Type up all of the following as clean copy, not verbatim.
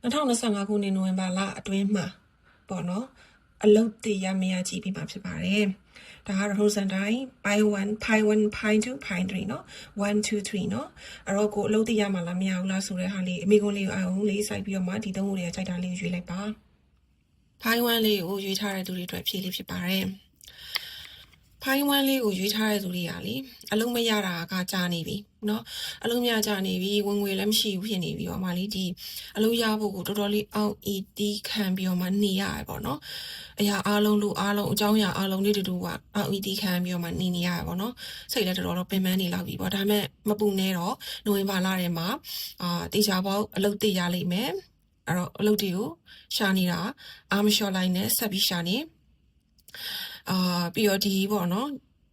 2025 ခုနှစ်နိုဝင်ဘာလအတွင်းမှာပေါ့နော်အလုတ်တရမရကြည့်ပြီးမှဖြစ်ပါတယ်ဒါကတော့ Rosenတိုင်း pi 1 pi 1 pi 2 pi 3เนาะ1 2 3เนาะအဲ့တော့ကိုအလုတ်တရမှာလားမရဘူးလားဆိုတဲ့ဟာလေးအမေကွန်လေးကိုအောင်လေးစိုက်ပြီးတော့မှဒီသုံးခုတွေကကြိုက်တာလေးကိုရွေးလိုက်ပါ pi 1လေးကိုရွေးထားတဲ့သူတွေအတွက်ဖြည့်လေးဖြစ်ပါတယ်pi 1လေးကိုရွေးထားတဲ့သူတွေကလေအလုံးမရတာကကြာနေပြီเนาะအလုံးမရကြာနေပြီဝင်ငွေလည်းမရှိဘူးဖြစ်နေပြီပေါ့မာလေးဒီအလုံးရဖို့ကိုတော်တော်လေးအောက် ET ခံပြီးတော့မှနေရတယ်ပေါ့เนาะအရာအားလုံးလို့အားလုံးအကြောင်းအရာအားလုံးလေးတူကအောက် ET ခံပြီးတော့မှနေရတယ်ပေါ့เนาะစိတ်လည်းတော်တော်ပင်ပန်းနေလောက်ပြီပေါ့ဒါပေမဲ့မပူနေတော့နိုဝင်ဘာလထဲမှာတေချာပေါက်အလုပ်တည်ရလိမ့်မယ်အဲ့တော့အလုပ်တွေကိုရှာနေတာအားမလျှော့လိုက်နဲ့ဆက်ပြီးရှာနေပြီးတော့ဒီပေါ့နော်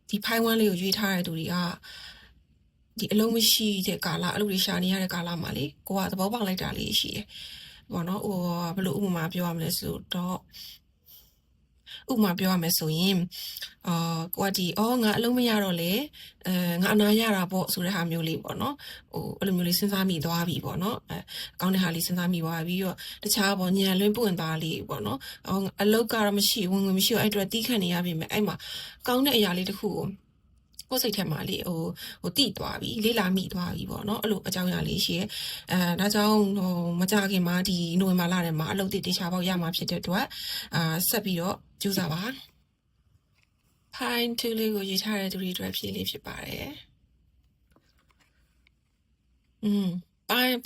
ဒီဖိုင်ဝမ်လေးကိုရွေးထားတဲ့သူတွေကဒီအလုံးမရှိတဲ့ကာလအလုပ်တွေရှာနေရတဲ့ကာလမှာလေကိုကသဘောပေါက်လိုက်တာလေးရှိတယ်ပေါ့နော်ဟိုဘယ်လိုဥပမာပြောရမလဲဆိုတော့ဥပမာပြောရမယ်ဆိုရင်ကိုကဒီငါအလုံးမရတော့လေငါအနာရတာပေါ့ဆိုတဲ့ဟာမျိုးလေးပေါ့နော်ဟိုအဲ့လိုမျိုးလေးစဉ်းစားမိသွားပြီပေါ့နော်ကောင်းတဲ့ဟာလေးစဉ်းစားမိသွားပြီးတော့တခြားပေါ့ညံလွင်းပွင့်သားလေးပေါ့နော်အလုံးကတော့မရှိဝင်ငွေမရှိတော့အဲ့အတွက်တီးခတ်နေရပြီမဲ့အဲ့မှာကောင်းတဲ့အရာလေးတစ်ခုကိုစိတ်ထဲမှာလေဟိုတိသွားပြီလေးလာမိသွားပြီပေါ့နော်အဲ့လိုအကြောင်းအရာလေးရှိရဲဒါကြောင့်မကြခင်မှာဒီနိုဝင်ဘာလထဲမှာအလုပ်တေချာပေါက်ရမှာဖြစ်တဲ့အတွက်ဆက်ပြီးတော့ကြိုးစားပါဖိုင်2လေးကိုရေးထားတဲ့သူတွေအတွက်ဖြည့်လေးဖြစ်ပါတယ်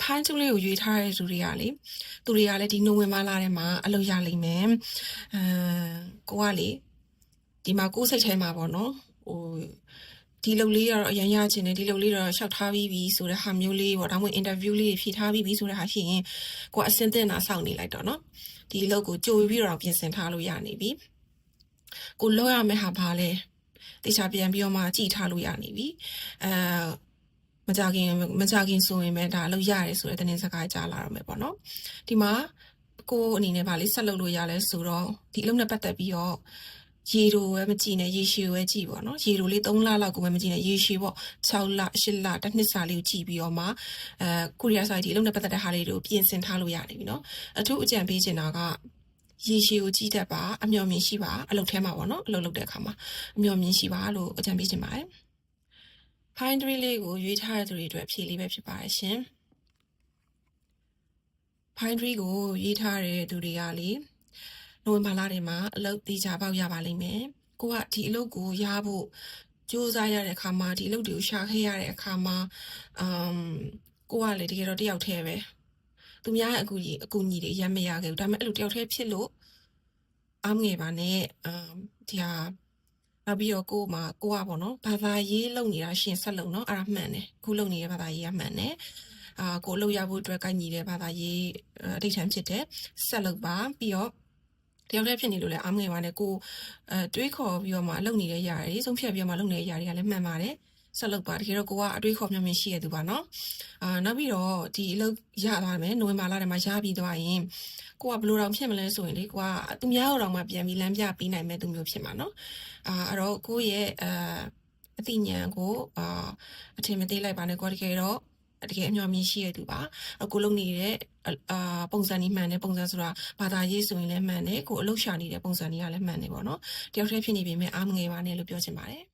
ဖိုင်2လေးကိုရွေးထားတဲ့သူတွေကလေသူတွေကလည်းဒီနိုဝင်ဘာလထဲမှာအလုပ်ရလိမ့်မယ်ကိုကလေဒီမှာကိုယ်စိတ်ထဲမှာပေါ့နော်ဟိုဒီလုပ်လေးကတော့အရင်ရချင်တယ်ဒီလုပ်လေးတော့ရှောက်ထားပြီးပြီဆိုတဲ့ဟာမျိုးလေးပေါ့ဒါမှမဟုတ် interview လေးဖြည့်ထားပြီးပြီဆိုတဲ့ဟာရှိရင်ကိုကအစင်းတင်တာစောင့်နေလိုက်တော့နော်ဒီလုပ်ကိုကြိုပြီးတော့ပြင်ဆင်ထားလို့ရနေပြီကိုလောက်ရမယ့်ဟာဘာလဲတေချာပြန်ပြီးတော့မှကြည်ထားလို့ရနေပြီမကြခင်ဆိုရင်ပဲဒါလောက်ရတယ်ဆိုတဲ့တင်းစကားကြားလာတော့မယ်ပေါ့နော်ဒီမှာကိုအနေနဲ့ဗာလေးဆက်လုပ်လို့ရလဲဆိုတော့ဒီအလုပ်နဲ့ပတ်သက်ပြီးတော့ရေတို့ပဲမကြည့်နဲ့ရေရှည်ပဲကြည့်ပေါ့နော်ရေတို့လေး3လလောက်ကိုပဲမကြည့်နဲ့ရေရှည်ပေါ့6လ8လတစ်နှစ်စာလေးကိုကြည့်ပြီးတော့မှကိုရီးယားဆိုင်ဒီအလုပ်နဲ့ပတ်သက်တဲ့ဟာလေးတွေကိုပြင်ဆင်ထားလို့ရနေပြီနော်အထူးအကြံပေးချင်တာကရေရှည်ကိုကြည့်တတ်ပါအမျှော်မြင်ရှိပါအလုပ်ထဲမှာပေါ့နော်အလုပ်လုပ်တဲ့အခါမှာအမျှော်မြင်ရှိပါလို့အကြံပေးချင်ပါတယ်ဖိုင်3လေးကိုရွေးထားတဲ့သူတွေအတွက်ဖြည့်လေးပဲဖြစ်ပါတယ်ရှင်ဖိုင်3ကိုရေးထားတဲ့သူတွေကလေနိုဝင်ဘာလထဲမှာအလုပ်တေချာပေါက်ရပါလိမ့်မယ်ကိုကဒီအလုပ်ကိုရဖို့ကြိုးစားရတဲ့အခါမှာဒီအလုပ်တွေကိုရှာခဲ့ရတဲ့အခါမှာကိုကလေတကယ်တော့တယောက်တည်းပဲသူများအကူညီတွေရမ်းမရခဲ့ဘူးဒါပေမဲ့အဲ့လိုတယောက်တည်းဖြစ်လို့အားမငယ်ပါနဲ့ဒီဟာနောက်ပြီးတော့ကိုကပေါ့နော်ဘာသာရေးလုပ်နေတာရှင်ဆက်လုပ်နော်အဲ့ဒါမှန်တယ်ခုလုပ်နေတဲ့ဘာသာရေးကမှန်တယ်ကိုလုပ်ရဖို့အတွက်ကိုက်ညီတဲ့ဘာသာရေးအဋ္ဌံဖြစ်တဲ့ဆက်လုပ်ပါပြီးတော့တယောက်တည်းဖြစ်နေလို့လည်းအားမငယ်ပါနဲ့ကိုတွေးခေါ်ပြီးတော့မှလုပ်နေတဲ့ຢာတွေဆုံးဖြတ်ပြီးတော့မှလုပ်နေတဲ့ຢာတွေကလည်းမှန်ပါတယ်ဆက်လုပ်ပါတကယ်တော့ကိုကအတွေးခေါ်မျှမျှရှိရသူပါနော်နောက်ပြီးတော့ဒီအလုပ်ရသွားမယ်နိုဝင်ဘာလထဲမှာရပြီးသွားရင်ကိုကဘယ်လိုတောင်ဖြစ်မလဲဆိုရင်လေကိုကသူများတော်မှာပြန်ပြီးလမ်းပြပေးနိုင်မဲ့သူမျိုးဖြစ်မှာနော်အဲ့တော့ကိုရဲ့အသိဉာဏ်ကိုအထင်မသေးလိုက်ပါနဲ့ကိုတကယ်တော့တကယ်အမျှော်မြင်ရှိရသူပါကိုလုံနေတဲ့ပုံစံนี้မှန်တယ်ပုံစံဆိုတာဘာသာရေးဆိုရင်လည်းမှန်တယ်ကိုအလုပ်ရှာနေတဲ့ပုံစံนี้ကလည်းမှန်တယ်ပေါ့နော်တယောက်တည်းဖြစ်နေပေမဲ့အားမငယ်ပါနဲ့လို့ပြောချင်ပါတယ်